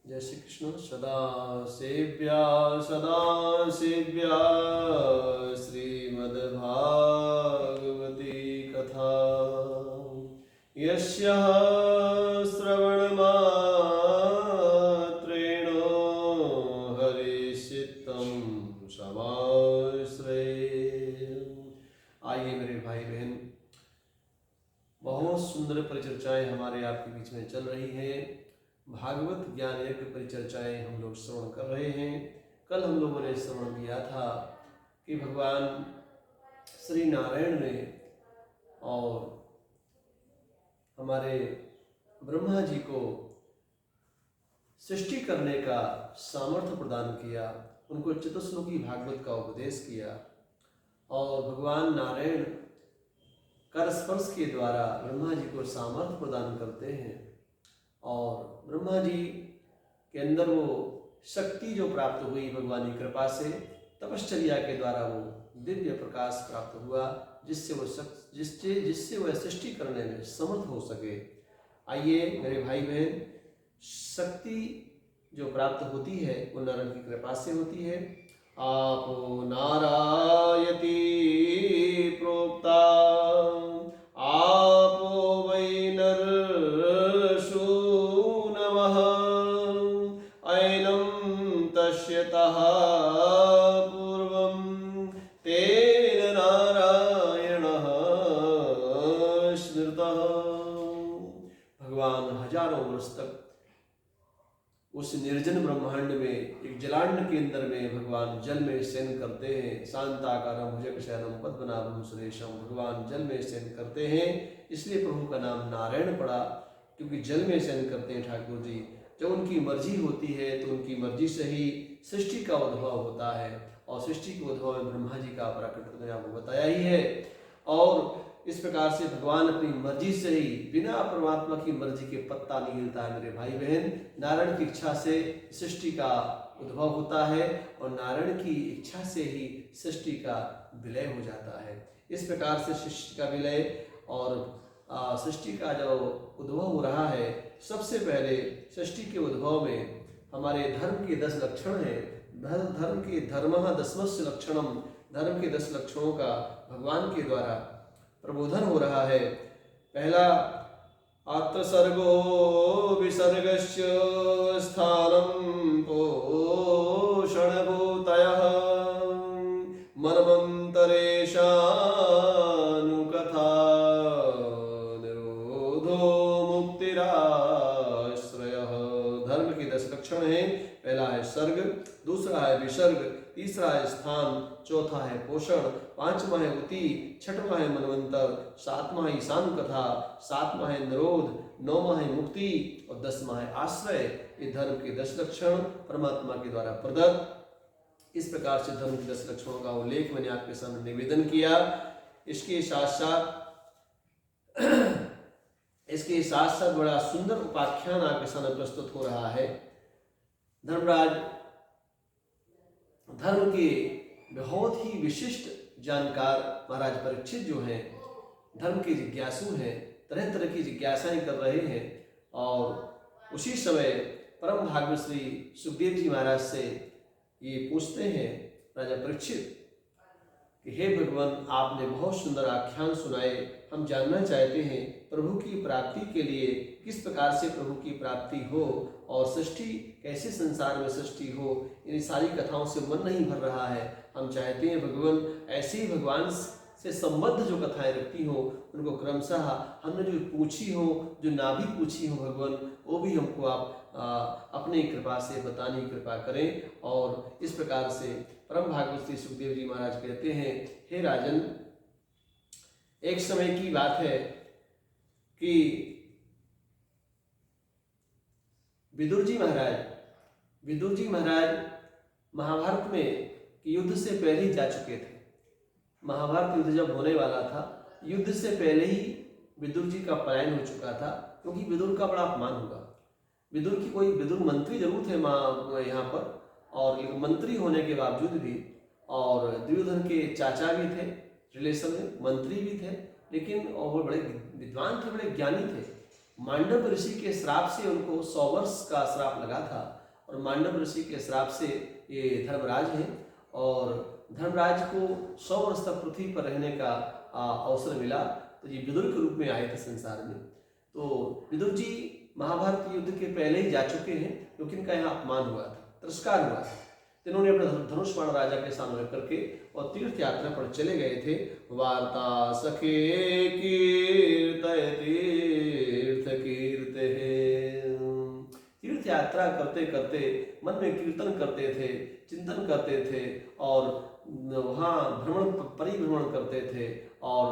जय श्री कृष्ण। सदा सेव्या श्रीमद्भागवती कथा यस्याः श्रवणमात्रेण हरिचित्तं समाश्रयेत्। आइए मेरे भाई बहन, बहुत सुंदर परिचर्चाएं हमारे आपके बीच में चल रही हैं। भागवत ज्ञान यज्ञ परिचर्चाएं हम लोग श्रवण कर रहे हैं। कल हम लोगों ने श्रवण किया था कि भगवान श्री नारायण ने और हमारे ब्रह्मा जी को सृष्टि करने का सामर्थ्य प्रदान किया, उनको चतुश्लोकी भागवत का उपदेश किया और भगवान नारायण कर स्पर्श के द्वारा ब्रह्मा जी को सामर्थ्य प्रदान करते हैं और ब्रह्मा जी के अंदर वो शक्ति जो प्राप्त हुई भगवान की कृपा से, तपश्चर्या के द्वारा वो दिव्य प्रकाश प्राप्त हुआ जिससे वह सृष्टि करने में समर्थ हो सके। आइए मेरे भाई बहन, शक्ति जो प्राप्त होती है वो नारायण की कृपा से होती है। आप नारायती प्रोक्ता आपो वै नरषु नमः ऐनं तस्यतः पूर्वं तेन नारायणः स्मृतः। भगवान हजारों वर्ष तक उस निर्जन ब्रह्मांड में एक जलांड के अंदर में भगवान जल में शयन करते हैं। शांताकारं भुजगशयनं पद्मनाभं सुरेशम, भगवान जल में शयन करते हैं, इसलिए प्रभु का नाम नारायण पड़ा, क्योंकि जल में शयन करते हैं ठाकुर जी। जब उनकी मर्जी होती है तो उनकी मर्जी से ही सृष्टि का उद्भव होता है और सृष्टि के उद्भव में ब्रह्मा जी का प्राकट्य मैंने आपको बताया ही है। और इस प्रकार से भगवान अपनी मर्जी से ही, बिना परमात्मा की मर्जी के पत्ता नहीं हिलता है मेरे भाई बहन। नारायण की इच्छा से सृष्टि का उद्भव होता है और नारायण की इच्छा से ही सृष्टि का विलय हो जाता है। इस प्रकार से सृष्टि का विलय और सृष्टि का जो उद्भव हो रहा है, सबसे पहले सृष्टि के उद्भव में हमारे धर्म के 10 लक्षण हैं। धर्म के धर्मः दशमस्य लक्षणम, धर्म के 10 लक्षणों का भगवान के द्वारा प्रबोधन हो रहा है। पहला, आत्मसर्गो विसर्गस्य स्थानं पोषणभूतयः मनमन्तरेशानुकथा निरोधो मुक्तिराश्रयः। धर्म के 10 लक्षण हैं। पहला है सर्ग, दूसरा है विसर्ग, तीसरा है स्थान, चौथा है पोषण, पांचवा है उति, छठवां है मनवंतर, सातवां है ईशान कथा, सातवां है निरोध, नौवां है मुक्ति और 10वां है आश्रय। ये धर्म के 10 लक्षण परमात्मा के द्वारा प्रदत्त। इस प्रकार से धर्म के 10 लक्षणों का उल्लेख मैंने आपके सामने निवेदन किया। इसके साथ साथ बड़ा सुंदर उपाख्यान आपके सामने प्रस्तुत हो रहा है। धर्मराज धर्म के बहुत ही विशिष्ट जानकार महाराज परीक्षित जो हैं, धर्म के जिज्ञासु हैं, तरह तरह की जिज्ञासाएं कर रहे हैं और उसी समय परम भागवत श्री सुखदेव जी महाराज से ये पूछते हैं राजा परीक्षित कि हे भगवान, आपने बहुत सुंदर आख्यान सुनाए, हम जानना चाहते हैं प्रभु की प्राप्ति के लिए किस प्रकार से प्रभु की प्राप्ति हो और सृष्टि कैसे, संसार में सृष्टि हो। इन सारी कथाओं से मन नहीं भर रहा है। हम चाहते हैं भगवान ऐसे ही भगवान से संबद्ध जो कथाएं रखती हो उनको क्रमशः हमने जो पूछी हो, जो ना भी पूछी हो भगवान, वो भी हमको आप अपनी कृपा से बताने की कृपा करें। और इस प्रकार से परम भागवत श्री सुखदेव जी महाराज कहते हैं, हे राजन, एक समय की बात है कि विदुर जी महाराज महाभारत में युद्ध से पहले ही जा चुके थे। महाभारत युद्ध जब होने वाला था, युद्ध से पहले ही विदुर जी का पलायन हो चुका था, क्योंकि विदुर का बड़ा अपमान हुआ। विदुर मंत्री जरूर थे यहाँ पर, और मंत्री होने के बावजूद भी, और दुर्योधन के चाचा भी थे, रिलेशन में मंत्री भी थे, लेकिन और वो बड़े विद्वान थे, बड़े ज्ञानी थे, मांडव ऋषि के श्राप से उनको 100 वर्ष का श्राप लगा था, और मांडव ऋषि के श्राप से ये धर्मराज हैं, और धर्मराज को 100 वर्ष तक पृथ्वी पर रहने का अवसर मिला। तो ये विदुर के रूप में आए थे संसार में। तो विदुर जी महाभारत युद्ध के पहले ही जा चुके हैं, क्योंकि इनका यहाँ अपमान हुआ था, तिरस्कार हुआ था। इन्होंने अपने धनुष बाण राजा के सामने करके और तीर्थ यात्रा पर चले गए थे। वार्ता सखे कीर्तय तीर्थ कीर्ते, तीर्थ यात्रा करते करते मन में कीर्तन करते थे, चिंतन करते थे, और वहाँ परिभ्रमण करते थे, और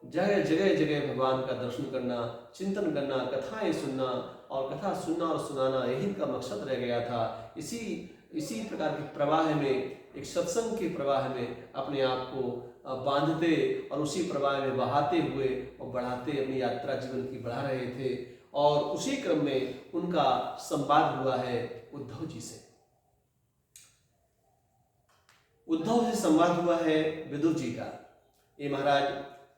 जगह जगह जगह भगवान का दर्शन करना, चिंतन करना, कथाएं सुनना, और कथा सुनना और सुनाना, यही इनका मकसद रह गया था। इसी प्रकार के प्रवाह में, एक सत्संग के प्रवाह में अपने आप को बांधते और उसी प्रवाह में बहाते हुए और बढ़ाते अपनी यात्रा जीवन की बढ़ा रहे थे। और उसी क्रम में उनका संवाद हुआ है उद्धव जी से। उद्धव से संवाद हुआ है विदुर जी का। ये महाराज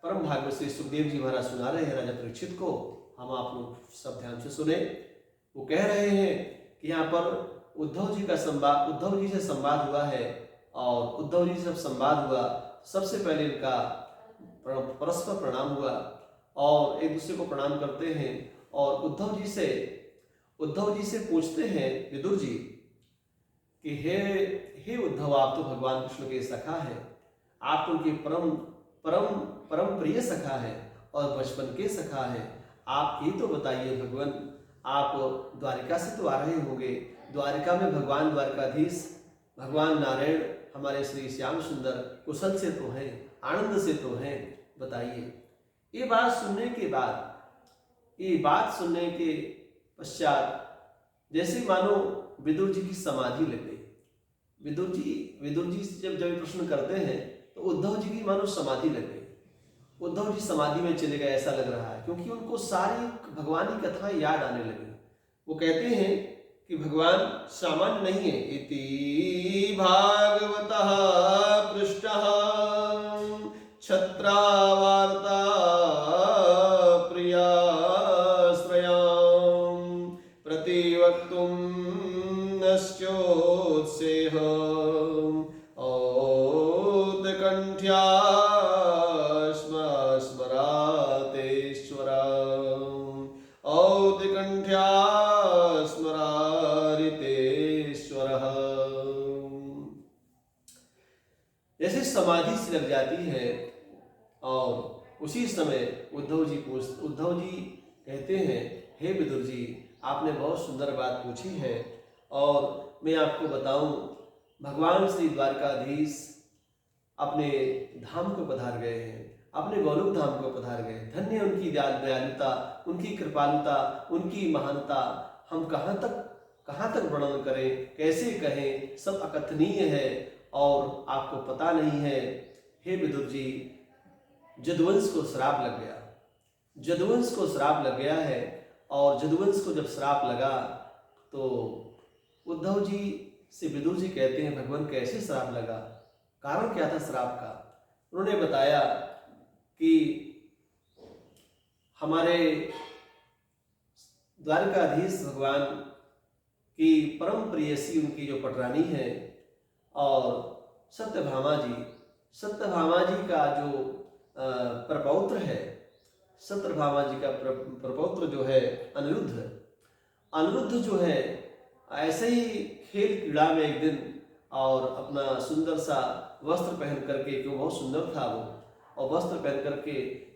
परम भागवत श्री सुखदेव जी महाराज सुना रहे हैं राजा परीक्षित को। हम आप लोग सब ध्यान से सुने। वो कह रहे हैं कि यहाँ पर उद्धव जी का संवाद, उद्धव जी से संवाद हुआ है, और उद्धव जी से जब संवाद हुआ, सबसे पहले इनका परस्पर प्रणाम हुआ, और एक दूसरे को प्रणाम करते हैं, और उद्धव जी से पूछते हैं विदुर जी कि हे उद्धव, आप तो भगवान कृष्ण के सखा हैं, आप उनके परम परम परम प्रिय सखा है और बचपन के सखा है। आप ये तो बताइए भगवान, आप द्वारिका से तो आ रहे होंगे, द्वारिका में भगवान द्वारकाधीश भगवान नारायण हमारे श्री श्याम सुंदर कुशल से तो हैं, आनंद से तो हैं, बताइए। ये बात सुनने के पश्चात जैसे मानो विदुर जी की समाधि लग गई। विदुर जी जब प्रश्न करते हैं तो उद्धव जी की मानो समाधि लग गई। उद्धव जी समाधि में चले गए ऐसा लग रहा है, क्योंकि उनको सारी भगवान की कथाएं याद आने लगी। वो कहते हैं कि भगवान सामान्य नहीं है। इति भागवतः पृष्टः छत्रावार्ता प्रिया श्रयां प्रतिवक्तुं नश्चोत्सेह औत्कण्ठ्या जैसे समाधि से लग जाती है। और उसी समय उद्धव जी कहते हैं, हे विदुर जी, आपने बहुत सुंदर बात पूछी है, और मैं आपको बताऊं, भगवान श्री द्वारकाधीश अपने धाम को पधार गए हैं, अपने गौलोक धाम को पधार गए। धन्य उनकी दयालुता, उनकी कृपालुता, उनकी महानता, हम कहाँ तक वर्णन करें, कैसे कहें, सब अकथनीय है। और आपको पता नहीं है हे विदुर जी, जदुवंश को श्राप लग गया है। और जदुवंश को जब श्राप लगा तो उद्धव जी से विदुर जी कहते हैं, भगवान कैसे श्राप लगा, कारण क्या था श्राप का। उन्होंने बताया कि हमारे द्वारकाधीश भगवान की परम प्रेयसी उनकी जो पटरानी है, और सत्यभामा जी का जो प्रपौत्र है, सत्यभामा जी का प्रपौत्र जो है अनिरुद्ध जो है, ऐसे ही खेल क्रीड़ा में एक दिन और अपना सुंदर सा वस्त्र पहन करके, क्यों बहुत सुंदर था वो, और वस्त्र पहन करके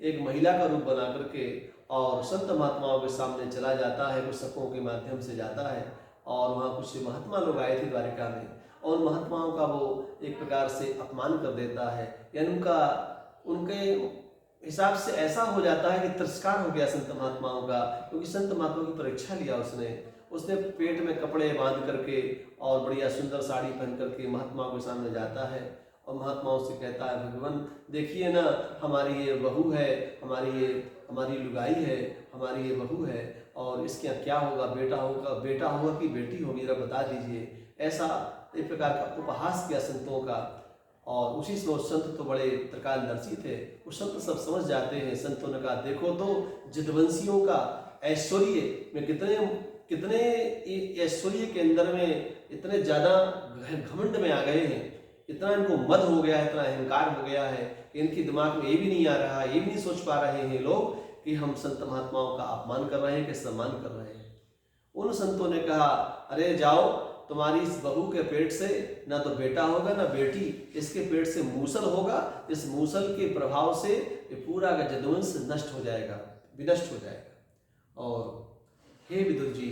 एक महिला का रूप बना करके और संत महात्माओं के सामने चला जाता है, कुछ सखों के माध्यम से जाता है। और वहाँ कुछ महात्मा लोग आए थे द्वारिका में, और महात्माओं का वो एक प्रकार से अपमान कर देता है, यानी उनके हिसाब से ऐसा हो जाता है कि तिरस्कार हो गया संत महात्माओं का, क्योंकि संत महात्माओं की परीक्षा लिया उसने पेट में कपड़े बांध करके और बढ़िया सुंदर साड़ी पहन करके महात्माओं के सामने जाता है, और महात्माओं से कहता है, भगवान देखिए ना, हमारी ये बहू है, हमारी लुगाई है, हमारी ये बहू है, और इसके यहाँ क्या होगा, बेटा होगा कि बेटी होगी, जरा बता दीजिए। ऐसा एक प्रकार का उपहास किया संतों का। और उसी समय संत तो बड़े त्रिकालदर्शी थे, वो संत सब समझ जाते हैं। संतों ने कहा, देखो तो जदवंशियों का ऐश्वर्य में कितने कितने ऐश्वर्य के अंदर में इतने ज़्यादा घमंड में आ गए हैं, इतना इनको मद हो गया है, इतना अहंकार हो गया है कि इनके दिमाग में ये भी नहीं आ रहा, ये भी नहीं सोच पा रहे हैं लोग कि हम संत महात्माओं का अपमान कर रहे हैं कि सम्मान कर रहे हैं। उन संतों ने कहा, अरे जाओ, तुम्हारी इस बहू के पेट से ना तो बेटा होगा ना बेटी, इसके पेट से मूसल होगा, इस मूसल के प्रभाव से ये पूरा का यदुवंश नष्ट हो जाएगा, विनष्ट हो जाएगा। और हे विदुर जी,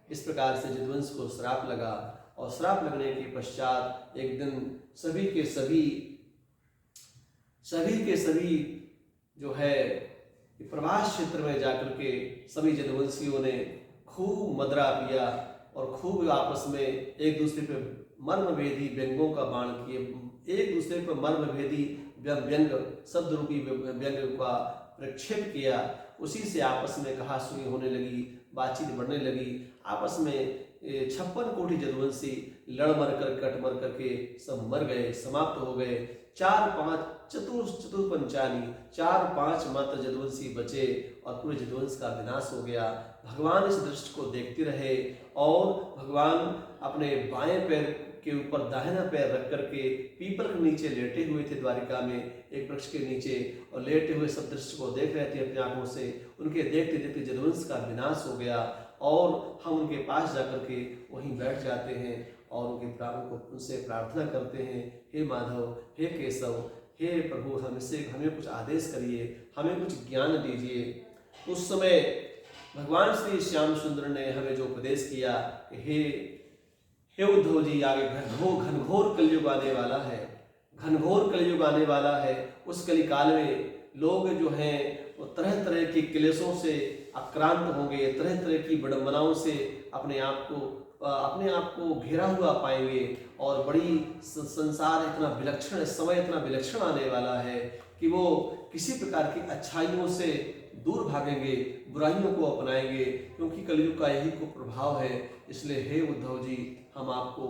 इस प्रकार से यदुवंश को श्राप लगा और श्राप लगने के पश्चात एक दिन सभी के सभी जो है प्रभास क्षेत्र में जाकर के सभी यदुवंशियों ने खूब मदरा पिया और खूब आपस में एक दूसरे पे मर्मभेदी व्यंगों का बाण किए, एक दूसरे पर मर्मभेदी व्यंग शब्द रूपी व्यंग का प्रक्षेप किया। उसी से आपस में कहा सुनी होने लगी, बातचीत बढ़ने लगी। आपस में 56 कोटि यदुवंशी लड़ मर कर कट मर करके सब मर गए, समाप्त हो गए। 4-5 चतुर्पंचाली 4-5 मात्र यदुवंशी बचे और पूरे यदुवंश का विनाश हो गया। भगवान इस दृश्य को देखते रहे और भगवान अपने बाएं पैर के ऊपर दाहिना पैर रख करके पीपल के नीचे लेटे हुए थे, द्वारिका में एक वृक्ष के नीचे, और लेटे हुए सब दृश्य को देख रहे थे अपनी आंखों से। उनके देखते देखते यदुवंश का विनाश हो गया और हम उनके पास जाकर के वहीं बैठ जाते हैं और उनके प्राणों को उनसे प्रार्थना करते हैं, हे माधव, हे केशव, हे प्रभु, हमें कुछ आदेश करिए, हमें कुछ ज्ञान दीजिए। उस समय भगवान श्री श्याम सुंदर ने हमें जो उपदेश किया कि हे उद्धव जी, आगे घनघोर कलयुग आने वाला है, घनघोर कलयुग आने वाला है। उस कलिकाल में लोग जो हैं वो तरह तरह के क्लेशों से आक्रांत होंगे, तरह तरह की विडंबनाओं से अपने आप को घेरा हुआ पाएंगे और बड़ी संसार इतना विलक्षण, समय इतना विलक्षण आने वाला है कि वो किसी प्रकार की अच्छाइयों से दूर भागेंगे, बुराइयों को अपनाएंगे, क्योंकि कलयुग का यही को प्रभाव है। इसलिए हे उद्धव जी, हम आपको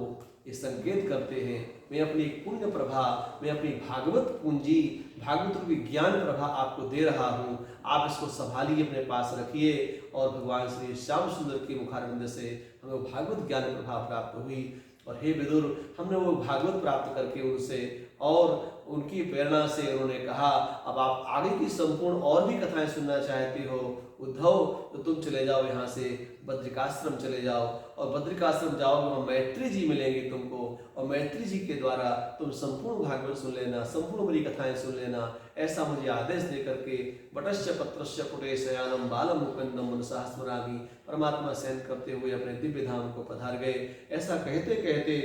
ये संकेत करते हैं, मैं अपनी पुण्य प्रभा, मैं अपनी भागवत पूंजी, भागवत रूपी ज्ञान प्रभा आपको दे रहा हूँ, आप इसको संभालिए, अपने पास रखिए। और भगवान श्री श्याम सुंदर के मुखारविंद से हमें भागवत ज्ञान प्रभा प्राप्त हुई। और हे विदुर, हमने वो भागवत प्राप्त करके उनसे और उनकी प्रेरणा से उन्होंने कहा, अब आप आगे की संपूर्ण और भी कथाएं सुनना चाहते हो उद्धव, तो तुम चले जाओ यहाँ से, बद्रिकाश्रम चले जाओ, और बद्रिकाश्रम जाओगे वहाँ मैत्री जी मिलेंगे तुमको, और मैत्री जी के द्वारा तुम संपूर्ण भागवत सुन लेना, संपूर्ण बड़ी कथाएं सुन लेना। ऐसा मुझे आदेश दे करके वटस्य पत्रस्य पुटे शयानम बालम मुकुंदम मनसा स्मरामि, परमात्मा सहन करते हुए अपने दिव्य धाम को पधार गए। ऐसा कहते कहते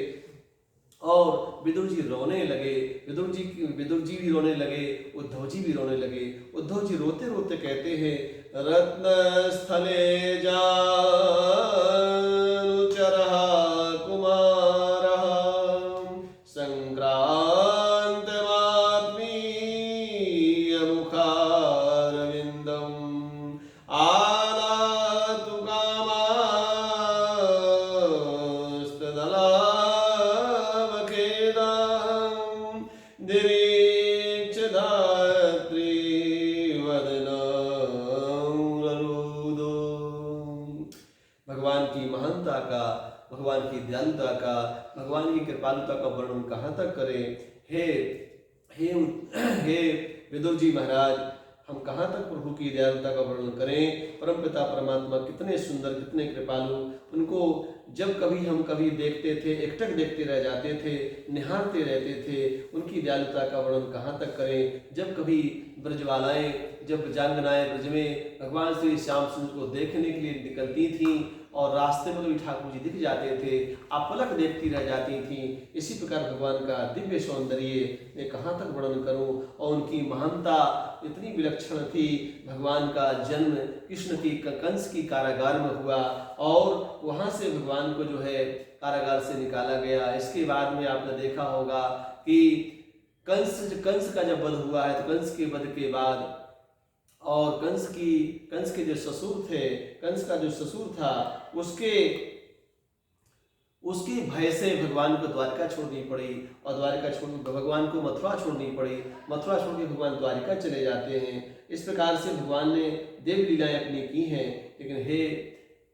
और विदुर जी रोने लगे, विदुर जी भी रोने लगे, उद्धव जी भी रोने लगे। उद्धव जी रोते रोते कहते हैं, रत्न स्थले जानुचरः कुमारः संक्रान्तमात्मीय मुखारविन्दम् आनातु कामास्तदलावखेदम् दिरीक्ष धात्री भगवान की महानता का, भगवान की दयालुता का, भगवान की कृपालुता का वर्णन कहाँ तक करें। हे विदुर जी महाराज, हम कहाँ तक प्रभु की दयालुता का वर्णन करें। परमपिता परमात्मा कितने सुंदर, कितने कृपालु। उनको जब हम कभी देखते थे, एकटक देखते रह जाते थे, निहारते रहते थे। उनकी दयालुता का वर्णन कहाँ तक करें। जब कभी ब्रजवालाएं, जब ब्रजांगनाएं ब्रज में भगवान श्री श्याम सुंदर को देखने के लिए निकलती थीं और रास्ते में भी ठाकुर जी दिख जाते थे, अपलक देखती रह जाती थीं। इसी प्रकार भगवान का दिव्य सौंदर्य मैं कहाँ तक वर्णन करूं। और उनकी महानता इतनी विलक्षण थी। भगवान का जन्म कृष्ण की कंस की कारागार में हुआ और वहाँ से भगवान को जो है कारागार से निकाला गया। इसके बाद में आपने देखा होगा कि कंस का जब वध हुआ है, तो कंस के वध के बाद और कंस के जो ससुर थे, कंस का जो ससुर था, उसके भय से भगवान को द्वारिका छोड़नी पड़ी और द्वारिका छोड़ भगवान को मथुरा छोड़नी पड़ी। मथुरा छोड़ के भगवान द्वारिका चले जाते हैं। इस प्रकार से भगवान ने देव लीलाएं अपनी की हैं। लेकिन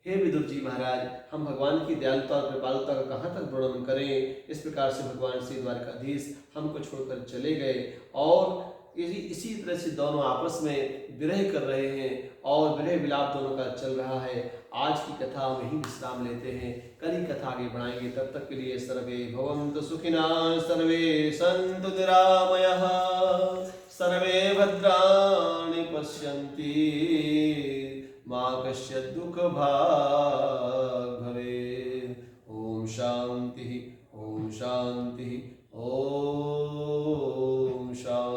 हे विदुर जी महाराज, हम भगवान की दयालुता और कृपालुता का कहाँ तक वर्णन करें। इस प्रकार से भगवान श्री द्वारकाधीश हमको छोड़कर चले गए और इसी तरह से दोनों आपस में विरह कर रहे हैं और विरह विलाप दोनों का चल रहा है। आज की कथा में ही विश्राम लेते हैं, कल ही कथा आगे बढ़ाएंगे। तब तक के लिए सर्वे भवन्तु सुखिनः, सर्वे सन्तु निरामयाः, सर्वे भद्राणि पश्यन्ति, मा कश्चित् दुःखभाग् भवेत्। ओम शांति, ओम शांति, ओम।